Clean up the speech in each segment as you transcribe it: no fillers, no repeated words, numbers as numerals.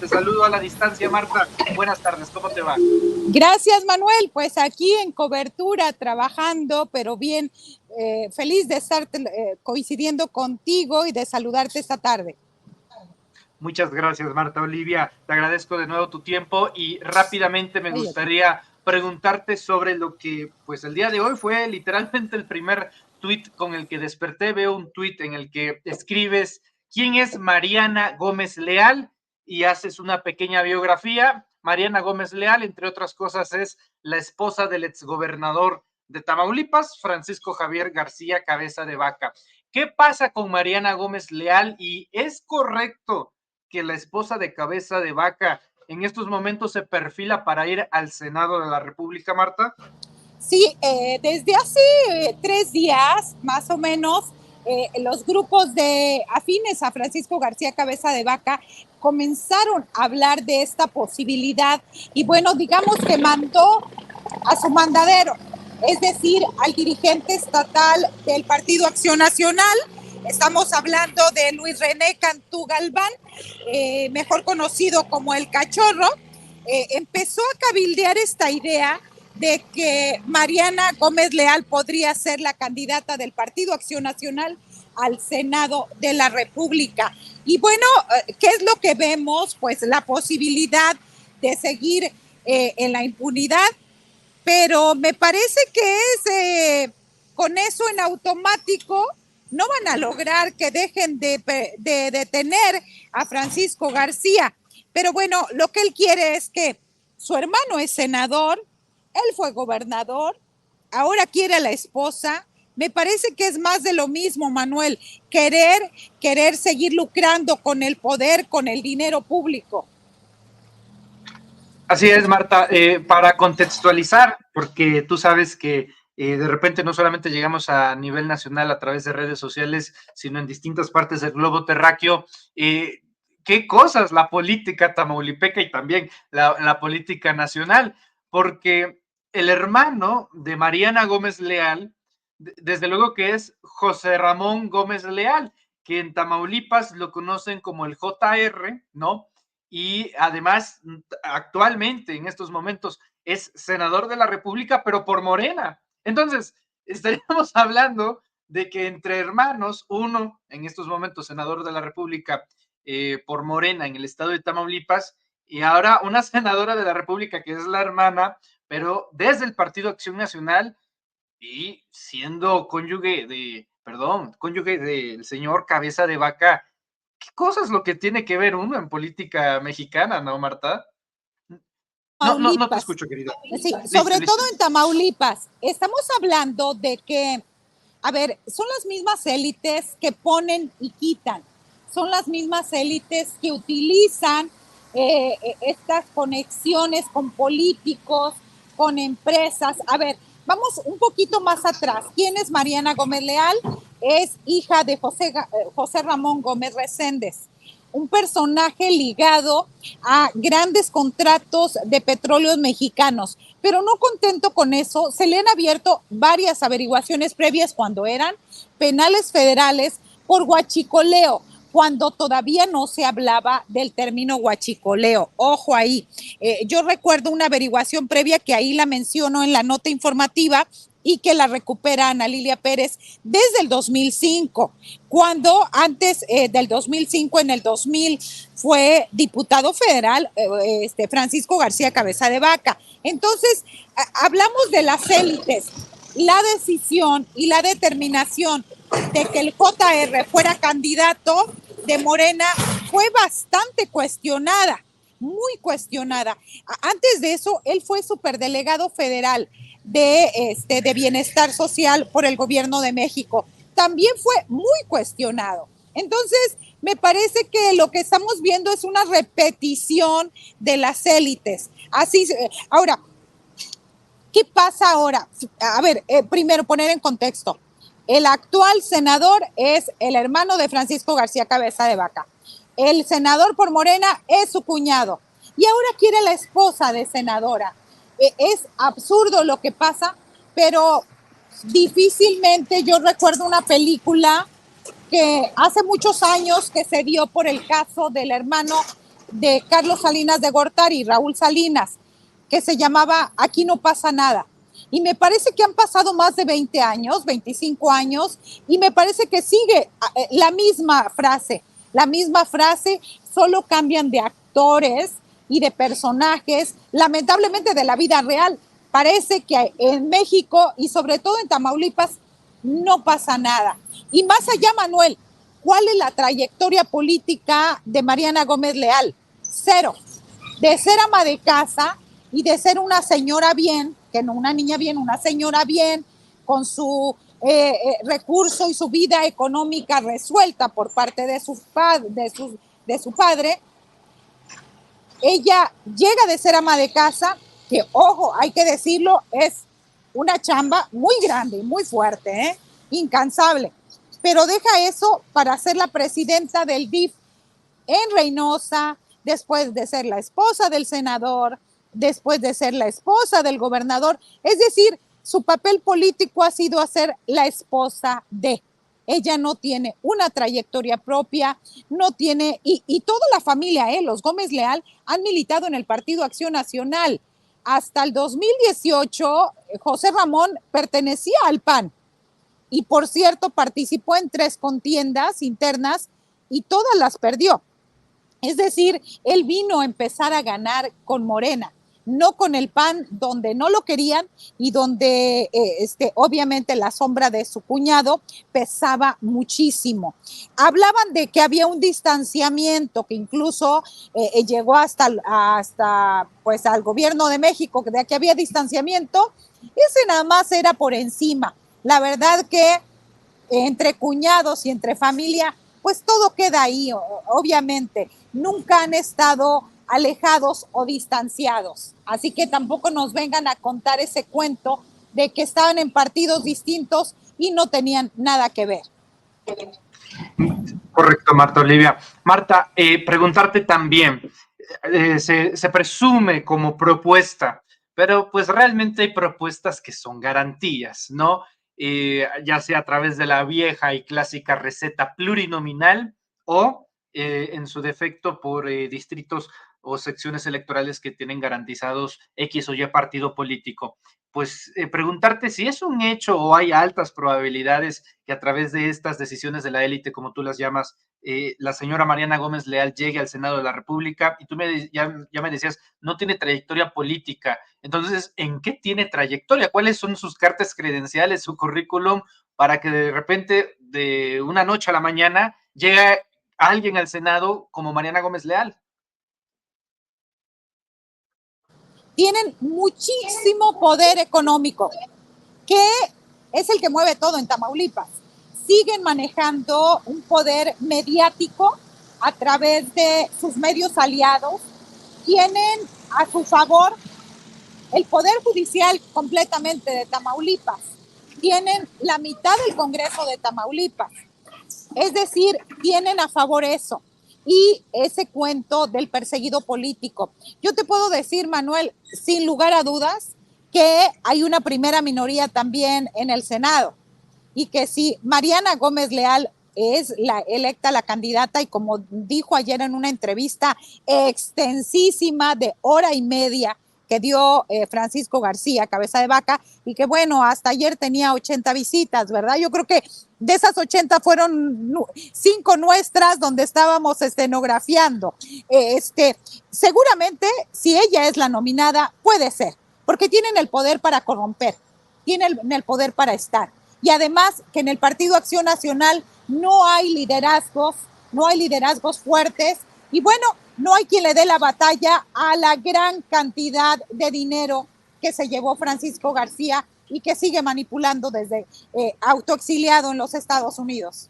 Te saludo a la distancia, Marta. Buenas tardes, ¿cómo te va? Gracias, Manuel. Pues aquí en cobertura, trabajando, pero bien, feliz de estar coincidiendo contigo y de saludarte esta tarde. Muchas gracias, Marta Olivia. Te agradezco de nuevo tu tiempo y rápidamente me gustaría preguntarte sobre lo que, pues el día de hoy fue literalmente el primer tuit con el que desperté. Veo un tuit en el que escribes quién es Mariana Gómez Leal y haces una pequeña biografía. Mariana Gómez Leal, entre otras cosas, es la esposa del exgobernador de Tamaulipas, Francisco Javier García Cabeza de Vaca. ¿Qué pasa con Mariana Gómez Leal y es correcto que la esposa de Cabeza de Vaca en estos momentos se perfila para ir al Senado de la República, Marta? Sí, desde hace 3 días, más o menos, los grupos de afines a Francisco García Cabeza de Vaca comenzaron a hablar de esta posibilidad y bueno, digamos que mandó a su mandadero, es decir, al dirigente estatal del Partido Acción Nacional. Estamos hablando de Luis René Cantú Galván, mejor conocido como el Cachorro. Empezó a cabildear esta idea de que Mariana Gómez Leal podría ser la candidata del Partido Acción Nacional al Senado de la República. Y bueno, ¿qué es lo que vemos? Pues la posibilidad de seguir en la impunidad, pero me parece que es con eso en automático no van a lograr que dejen de detener a Francisco García. Pero bueno, lo que él quiere es que su hermano es senador, él fue gobernador, ahora quiere a la esposa. Me parece que es más de lo mismo, Manuel, querer seguir lucrando con el poder, con el dinero público. Así es, Marta. Para contextualizar, porque tú sabes que de repente no solamente llegamos a nivel nacional a través de redes sociales, sino en distintas partes del globo terráqueo. ¿Qué cosas la política tamaulipeca y también la política nacional? Porque el hermano de Mariana Gómez Leal, desde luego que es José Ramón Gómez Leal, que en Tamaulipas lo conocen como el JR, ¿no? Y además actualmente en estos momentos es senador de la República, pero por Morena. Entonces, estaríamos hablando de que entre hermanos, uno en estos momentos senador de la República por Morena en el estado de Tamaulipas, y ahora una senadora de la República que es la hermana, pero desde el Partido Acción Nacional y siendo cónyuge del señor Cabeza de Vaca. ¿Qué cosa es lo que tiene que ver uno en política mexicana, no, Marta? No te escucho, querida. Sí, sobre todo en Tamaulipas. Estamos hablando de que, a ver, son las mismas élites que ponen y quitan. Son las mismas élites que utilizan estas conexiones con políticos, con empresas. A ver, vamos un poquito más atrás. ¿Quién es Mariana Gómez Leal? Es hija de José Ramón Gómez Reséndez, un personaje ligado a grandes contratos de petróleos mexicanos. Pero no contento con eso, se le han abierto varias averiguaciones previas cuando eran penales federales por huachicoleo, cuando todavía no se hablaba del término huachicoleo. Ojo ahí. Yo recuerdo una averiguación previa que ahí la menciono en la nota informativa y que la recupera Ana Lilia Pérez desde el 2005, cuando antes del 2005, en el 2000, fue diputado federal Francisco García Cabeza de Vaca. Entonces, hablamos de las élites. La decisión y la determinación de que el JR fuera candidato de Morena fue bastante cuestionada, muy cuestionada. Antes de eso, él fue superdelegado federal de Bienestar Social por el gobierno de México. También fue muy cuestionado. Entonces, me parece que lo que estamos viendo es una repetición de las élites. Así, ahora, ¿qué pasa ahora? A ver, primero poner en contexto. El actual senador es el hermano de Francisco García Cabeza de Vaca. El senador por Morena es su cuñado. Y ahora quiere la esposa de senadora. Es absurdo lo que pasa, pero difícilmente yo recuerdo una película que hace muchos años que se dio por el caso del hermano de Carlos Salinas de Gortari, Raúl Salinas, que se llamaba Aquí no pasa nada. Y me parece que han pasado más de 20 años, 25 años, y me parece que sigue la misma frase, solo cambian de actores y de personajes, lamentablemente de la vida real. Parece que en México y sobre todo en Tamaulipas no pasa nada. Y más allá, Manuel, ¿cuál es la trayectoria política de Mariana Gómez Leal? Cero. De ser ama de casa y de ser una señora bien, que no una niña bien, una señora bien, con su recurso y su vida económica resuelta por parte de su padre, ella llega de ser ama de casa, que ojo, hay que decirlo, es una chamba muy grande, muy fuerte, incansable, pero deja eso para ser la presidenta del DIF en Reynosa, después de ser la esposa del senador, después de ser la esposa del gobernador. Es decir, su papel político ha sido hacer la esposa de. Ella no tiene una trayectoria propia, no tiene, y toda la familia, los Gómez Leal, han militado en el Partido Acción Nacional. Hasta el 2018, José Ramón pertenecía al PAN y, por cierto, participó en 3 contiendas internas y todas las perdió. Es decir, él vino a empezar a ganar con Morena, no con el PAN, donde no lo querían y donde obviamente la sombra de su cuñado pesaba muchísimo. Hablaban de que había un distanciamiento que incluso llegó hasta pues al gobierno de México, de que había distanciamiento. Ese nada más era por encima. La verdad que entre cuñados y entre familia, pues todo queda ahí, obviamente. Nunca han estado alejados o distanciados. Así que tampoco nos vengan a contar ese cuento de que estaban en partidos distintos y no tenían nada que ver. Correcto, Marta Olivia. Marta, preguntarte también, se presume como propuesta, pero pues realmente hay propuestas que son garantías, ¿no? Ya sea a través de la vieja y clásica receta plurinominal o en su defecto por distritos o secciones electorales que tienen garantizados X o Y partido político. Pues preguntarte si es un hecho o hay altas probabilidades que a través de estas decisiones de la élite, como tú las llamas, la señora Mariana Gómez Leal llegue al Senado de la República, y tú ya me decías, no tiene trayectoria política. Entonces, ¿en qué tiene trayectoria? ¿Cuáles son sus cartas credenciales, su currículum, para que de repente, de una noche a la mañana, llegue alguien al Senado como Mariana Gómez Leal? Tienen muchísimo poder económico, que es el que mueve todo en Tamaulipas. Siguen manejando un poder mediático a través de sus medios aliados. Tienen a su favor el poder judicial completamente de Tamaulipas. Tienen la mitad del Congreso de Tamaulipas. Es decir, tienen a favor eso. Y ese cuento del perseguido político. Yo te puedo decir, Manuel, sin lugar a dudas, que hay una primera minoría también en el Senado y que si Mariana Gómez Leal es la electa, la candidata, y como dijo ayer en una entrevista extensísima de hora y media que dio Francisco García, cabeza de vaca, y que bueno, hasta ayer tenía 80 visitas, ¿verdad? Yo creo que de esas 80 fueron 5 nuestras donde estábamos escenografiando. Seguramente, si ella es la nominada, puede ser, porque tienen el poder para corromper, tienen el poder para estar. Y además que en el Partido Acción Nacional no hay liderazgos fuertes, y bueno, no hay quien le dé la batalla a la gran cantidad de dinero que se llevó Francisco García y que sigue manipulando desde autoexiliado en los Estados Unidos.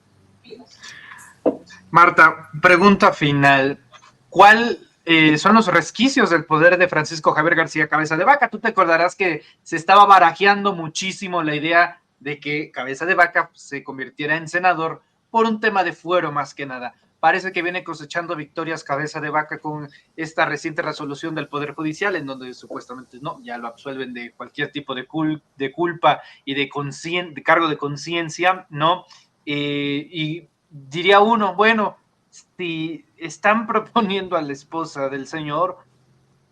Marta, pregunta final. ¿Cuál son los resquicios del poder de Francisco Javier García Cabeza de Vaca? Tú te acordarás que se estaba barajeando muchísimo la idea de que Cabeza de Vaca se convirtiera en senador por un tema de fuero más que nada. Parece que viene cosechando victorias Cabeza de Vaca con esta reciente resolución del Poder Judicial, en donde supuestamente no, ya lo absuelven de cualquier tipo de culpa y de cargo de conciencia, ¿no? Y diría uno, bueno, si están proponiendo a la esposa del señor,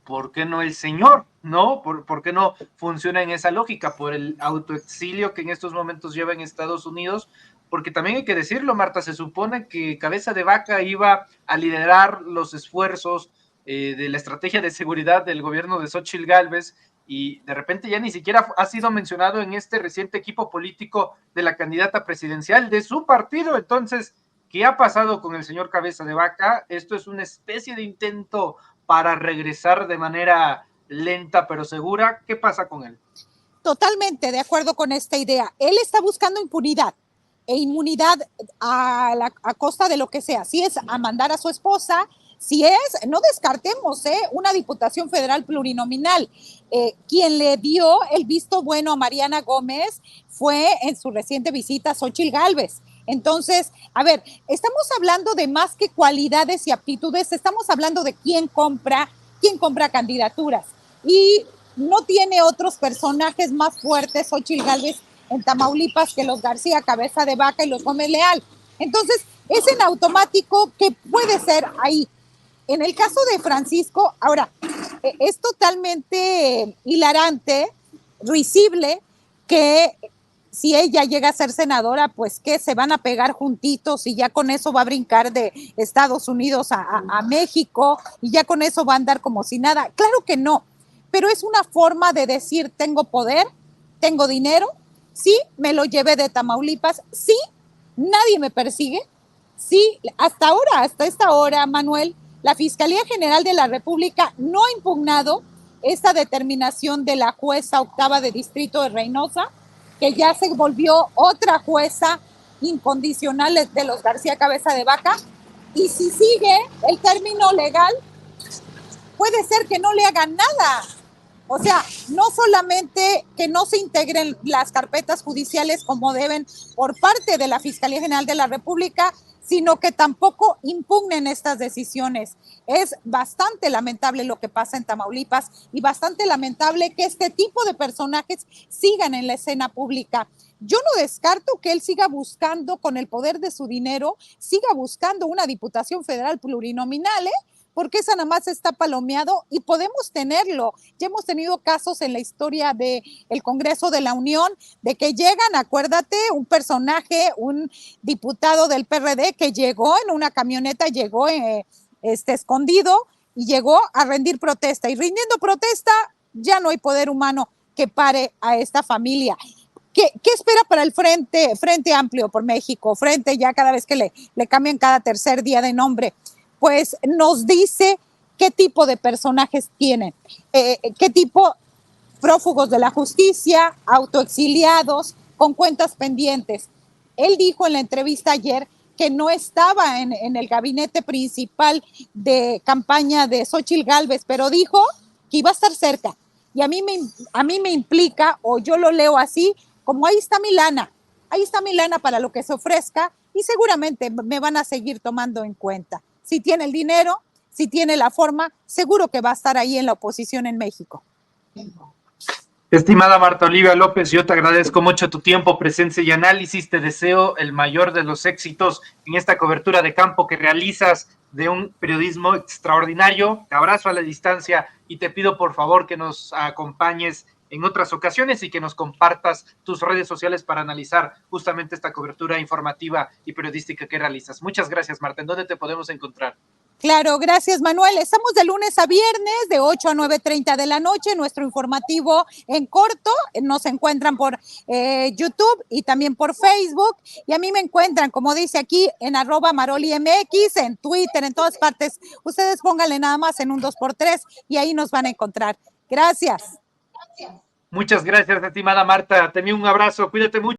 ¿por qué no el señor? ¿No? ¿Por qué no funciona en esa lógica? Por el autoexilio que en estos momentos lleva en Estados Unidos, porque también hay que decirlo, Marta, se supone que Cabeza de Vaca iba a liderar los esfuerzos de la estrategia de seguridad del gobierno de Xóchitl Gálvez, y de repente ya ni siquiera ha sido mencionado en este reciente equipo político de la candidata presidencial de su partido. Entonces, ¿qué ha pasado con el señor Cabeza de Vaca? Esto es una especie de intento para regresar de manera lenta pero segura. ¿Qué pasa con él? Totalmente de acuerdo con esta idea. Él está buscando impunidad e inmunidad a costa de lo que sea. Si es a mandar a su esposa, si es, no descartemos, una diputación federal plurinominal. Quien le dio el visto bueno a Mariana Gómez fue en su reciente visita a Xóchitl Gálvez. Entonces, a ver, estamos hablando de más que cualidades y aptitudes, estamos hablando de quién compra candidaturas. Y no tiene otros personajes más fuertes, Xóchitl Gálvez en Tamaulipas, que los García, Cabeza de Vaca y los Gómez Leal. Entonces, es en automático que puede ser ahí. En el caso de Francisco, ahora, es totalmente hilarante, risible, que si ella llega a ser senadora, pues que se van a pegar juntitos y ya con eso va a brincar de Estados Unidos a México y ya con eso va a andar como si nada. Claro que no, pero es una forma de decir, tengo poder, tengo dinero, sí, me lo llevé de Tamaulipas, sí, nadie me persigue, sí, hasta ahora, hasta esta hora, Manuel, la Fiscalía General de la República no ha impugnado esta determinación de la jueza octava de distrito de Reynosa, que ya se volvió otra jueza incondicional de los García Cabeza de Vaca, y si sigue el término legal, puede ser que no le hagan nada. O sea, no solamente que no se integren las carpetas judiciales como deben por parte de la Fiscalía General de la República, sino que tampoco impugnen estas decisiones. Es bastante lamentable lo que pasa en Tamaulipas y bastante lamentable que este tipo de personajes sigan en la escena pública. Yo no descarto que él siga buscando, con el poder de su dinero, siga buscando una diputación federal plurinominal, porque esa nada más está palomeado y podemos tenerlo. Ya hemos tenido casos en la historia del Congreso de la Unión de que llegan, acuérdate, un personaje, un diputado del PRD que llegó en una camioneta, llegó escondido y llegó a rendir protesta. Y rindiendo protesta ya no hay poder humano que pare a esta familia. ¿Qué espera para el Frente Amplio por México? Frente ya cada vez que le cambian cada tercer día de nombre. Pues nos dice qué tipo de personajes tienen, qué tipo, prófugos de la justicia, autoexiliados, con cuentas pendientes. Él dijo en la entrevista ayer que no estaba en el gabinete principal de campaña de Xóchitl Gálvez, pero dijo que iba a estar cerca. Y a mí me implica, o yo lo leo así, como ahí está mi lana para lo que se ofrezca y seguramente me van a seguir tomando en cuenta. Si tiene el dinero, si tiene la forma, seguro que va a estar ahí en la oposición en México. Estimada Marta Olivia López, yo te agradezco mucho tu tiempo, presencia y análisis. Te deseo el mayor de los éxitos en esta cobertura de campo que realizas de un periodismo extraordinario. Te abrazo a la distancia y te pido por favor que nos acompañes en otras ocasiones y que nos compartas tus redes sociales para analizar justamente esta cobertura informativa y periodística que realizas. Muchas gracias, Marta. ¿En dónde te podemos encontrar? Claro, gracias, Manuel. Estamos de lunes a viernes, de 8 a 9:30 de la noche. Nuestro informativo en corto nos encuentran por YouTube y también por Facebook. Y a mí me encuentran, como dice aquí, en @MaroliMX, en Twitter, en todas partes. Ustedes pónganle nada más en un 2x3 y ahí nos van a encontrar. Gracias. Muchas gracias, estimada Marta. Te envío un abrazo. Cuídate mucho.